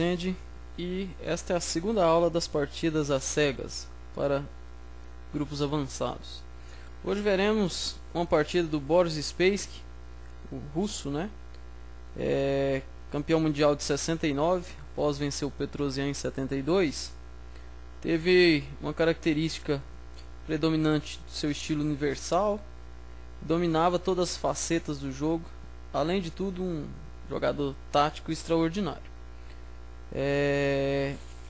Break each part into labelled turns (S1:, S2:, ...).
S1: Rezende e esta é a segunda aula das partidas às cegas para grupos avançados. Hoje veremos uma partida do Boris Spassky, o russo, né? Campeão mundial de 69, após vencer o Petrosian em 72. Teve uma característica predominante do seu estilo universal, dominava todas as facetas do jogo, além de tudo um jogador tático extraordinário.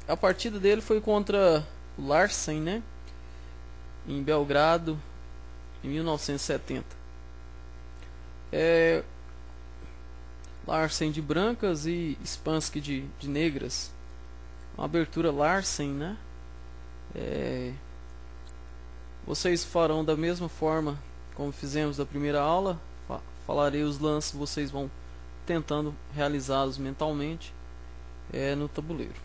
S1: A partida dele foi contra o Larsen, né, em Belgrado, em 1970. Larsen de brancas e Spassky de negras. Uma abertura Larsen, né? Vocês farão da mesma forma como fizemos na primeira aula. Falarei os lances, vocês vão tentando realizá-los mentalmente no tabuleiro.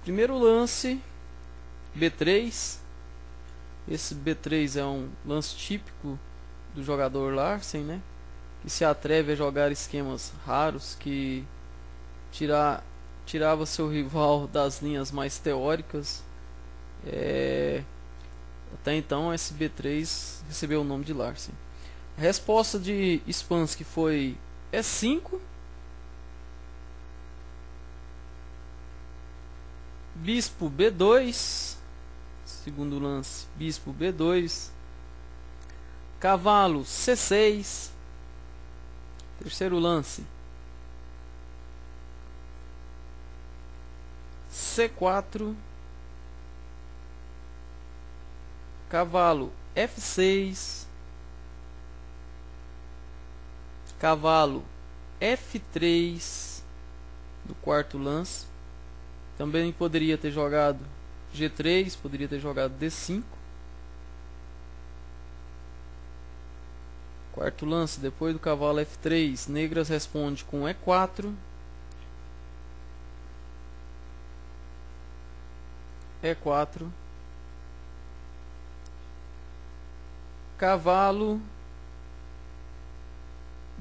S1: Primeiro lance, B3. Esse B3 é um lance típico do jogador Larsen, né? Que se atreve a jogar esquemas raros, que tirava seu rival das linhas mais teóricas. Até então esse B3 recebeu o nome de Larsen. A resposta de Spassky foi E5, Bispo B2, segundo lance, Bispo B2, Cavalo C6, terceiro lance, C4, Cavalo F6, Cavalo F3 no quarto lance. Também poderia ter jogado G3, poderia ter jogado D5. Quarto lance, depois do cavalo F3, negras responde com E4. E4. Cavalo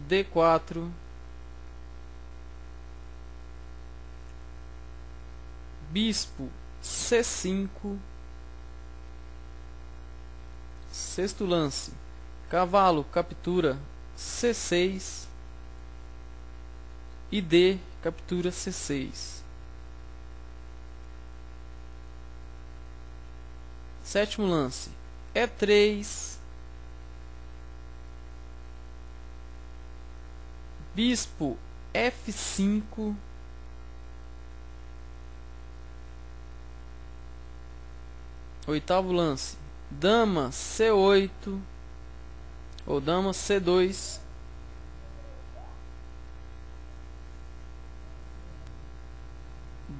S1: D4. Bispo C5. Sexto lance, cavalo captura C6 e D captura C6. Sétimo lance, E3, Bispo F5, oitavo lance, Dama C8 ou Dama C2,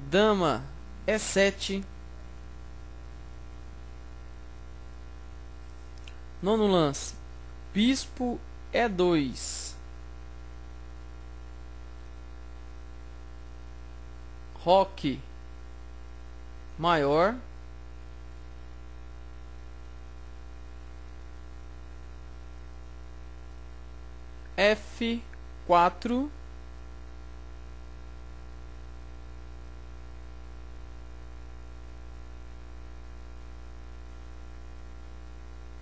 S1: Dama E7, nono lance, Bispo E2, Roque maior, F4,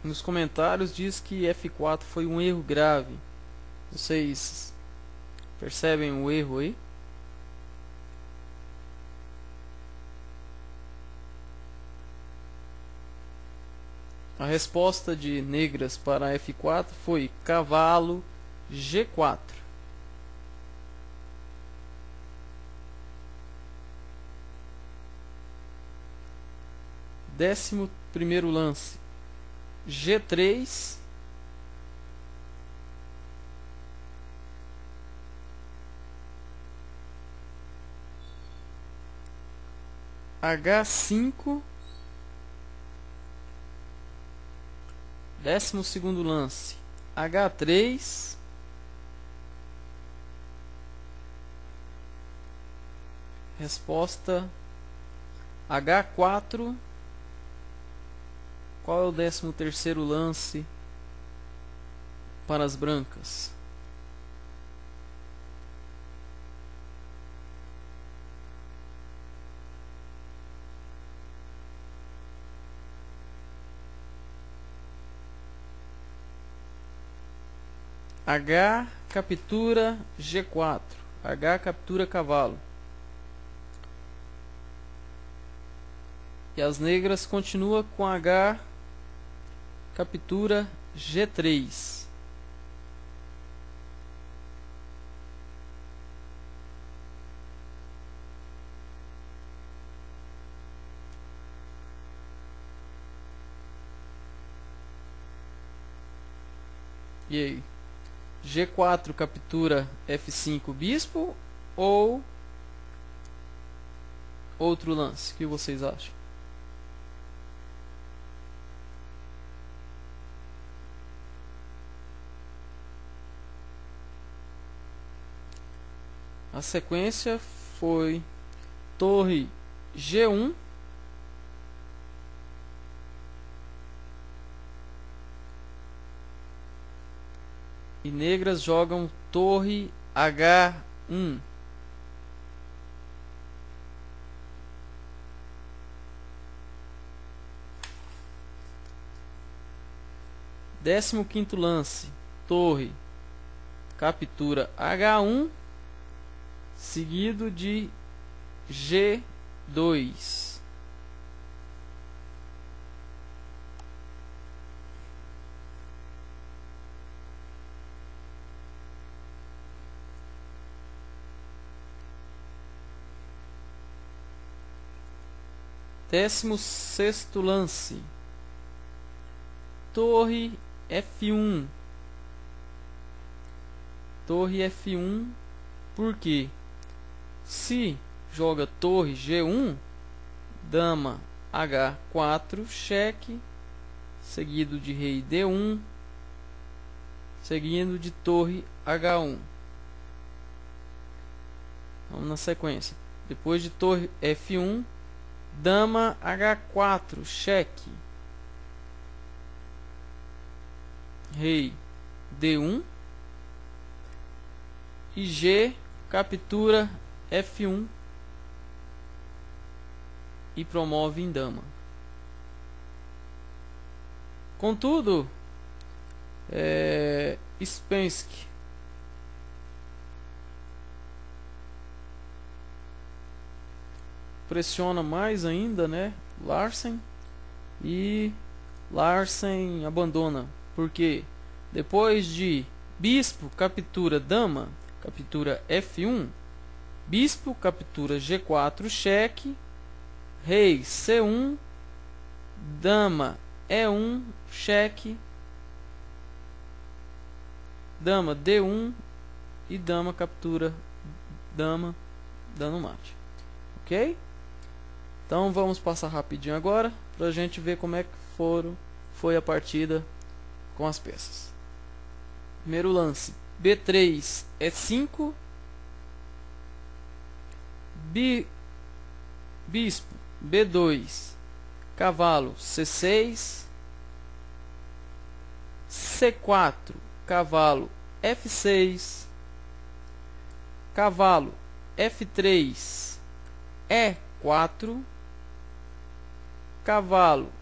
S1: nos comentários diz que F4 foi um erro grave. Vocês percebem o erro aí? A resposta de negras para F4 foi cavalo G4. Décimo primeiro lance, G3, H5. Décimo segundo lance, H3, resposta H4. Qual é o 13º lance para as brancas? H captura G4. H captura cavalo. E as negras continuam com H captura G3. E aí? G4 captura F5 bispo ou outro lance? O que vocês acham? A sequência foi torre G1, e negras jogam torre H1. Décimo quinto lance, torre captura H1 seguido de G2. Décimo sexto lance, torre F1. Torre F1, porque se joga torre G1, dama H4, cheque, seguido de rei D1, seguindo de torre H1. Vamos na sequência. Depois de torre F1, dama H4, cheque, rei D1 e G captura F1 e promove em dama. Contudo, Uspensky pressiona mais ainda, né, Larsen, e Larsen abandona, porque depois de bispo captura dama, captura F1, bispo captura G4, cheque, rei C1, dama E1, cheque, dama D1 e dama captura dama, dando mate. Ok? Então vamos passar rapidinho agora para a gente ver como é que foi a partida com as peças. Primeiro lance, B3 E5, bispo B2, cavalo C6, C4, cavalo F6, cavalo F3, E4, cavalo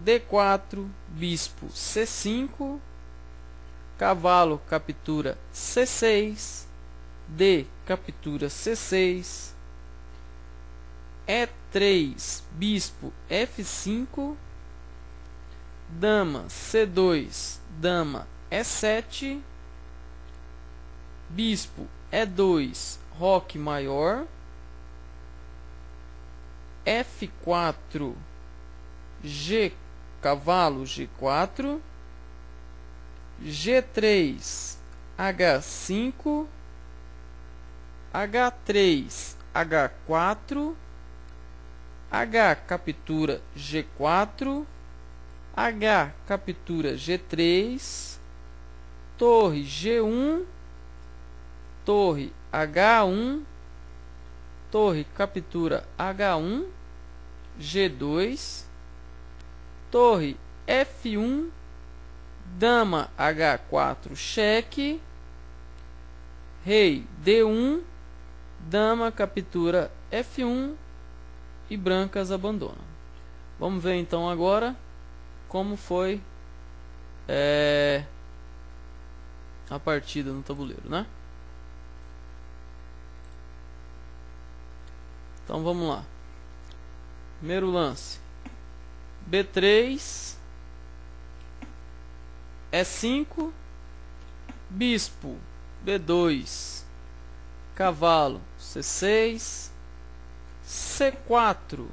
S1: D4, bispo C5, cavalo captura C6, D captura C6, E3, bispo F5, dama C2, dama E7, bispo E2, roque maior, F4, G, cavalo G4, G3, H5, H3, H4, H captura G4, H captura G3, torre G1, torre H1, torre captura H1, G2, torre F1, dama H4, cheque, rei D1, dama captura F1 e brancas abandonam. Vamos ver então agora como foi a partida no tabuleiro, né? Então vamos lá. Primeiro lance: B3, E5, bispo, B2, cavalo, C6, C4,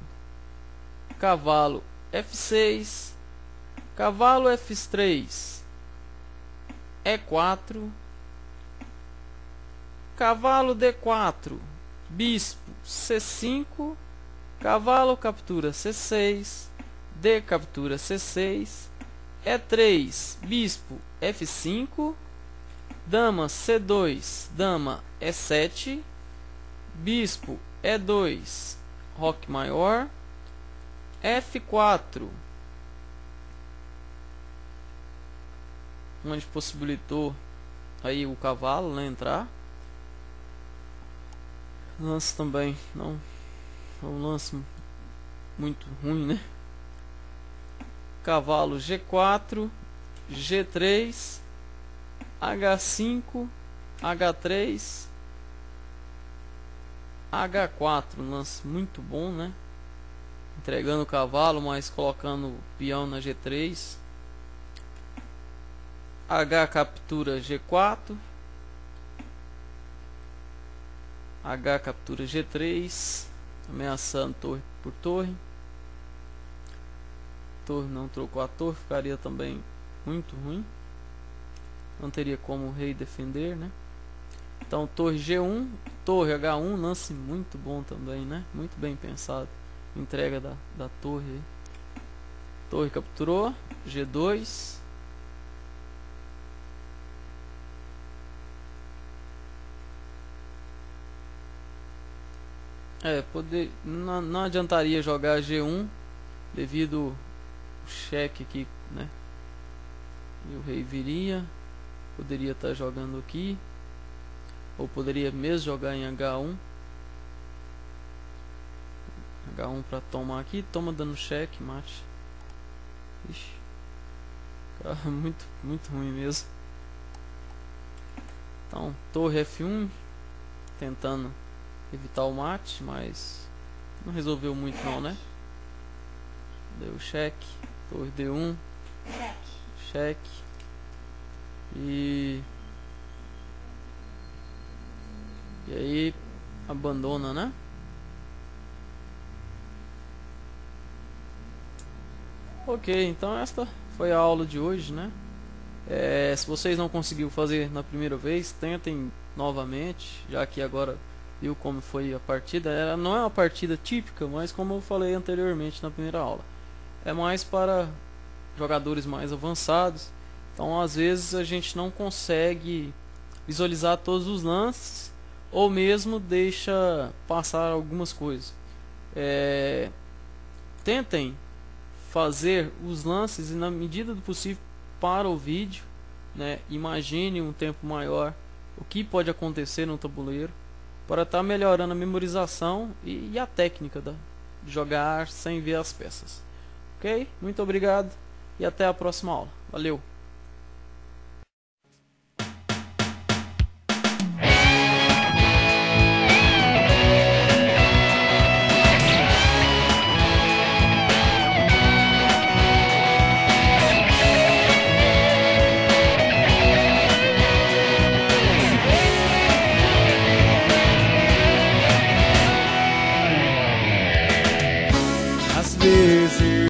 S1: cavalo, F6, cavalo, F3, E4, cavalo, D4, bispo, C5, cavalo captura C6, D captura C6, E3, bispo, F5, dama C2, dama E7, bispo E2, roque maior, F4, onde possibilitou aí o cavalo, né, entrar. Lance também não é um lance muito ruim, né? Cavalo G4, G3, H5, H3, H4, um lance muito bom, né? Entregando o cavalo, mas colocando o peão na G3. H captura G4, H captura G3, ameaçando torre por torre. Torre não trocou a torre, ficaria também muito ruim. Não teria como o rei defender, né? Então torre G1, torre H1, lance muito bom também, né? Muito bem pensado. Entrega da torre aí. Torre capturou, G2. Não adiantaria jogar G1 devido o cheque aqui, né? E o rei viria. Poderia estar jogando aqui, ou poderia mesmo jogar em H1. H1 para tomar aqui, toma dando cheque, mate. Ixi, cara, muito ruim mesmo. Então torre F1, tentando evitar o mate, mas não resolveu muito não, né? Deu cheque, torre D1, cheque, e aí abandona, né? Ok, então esta foi a aula de hoje, né? Se vocês não conseguiram fazer na primeira vez, tentem novamente, já que agora viu como foi a partida. Ela não é uma partida típica, mas como eu falei anteriormente na primeira aula, é mais para jogadores mais avançados. Então às vezes a gente não consegue visualizar todos os lances, ou mesmo deixa passar algumas coisas. Tentem fazer os lances e, na medida do possível, para o vídeo, né? Imagine um tempo maior o que pode acontecer no tabuleiro, para estar melhorando a memorização e a técnica de jogar sem ver as peças. Ok? Muito obrigado e até a próxima aula. Valeu!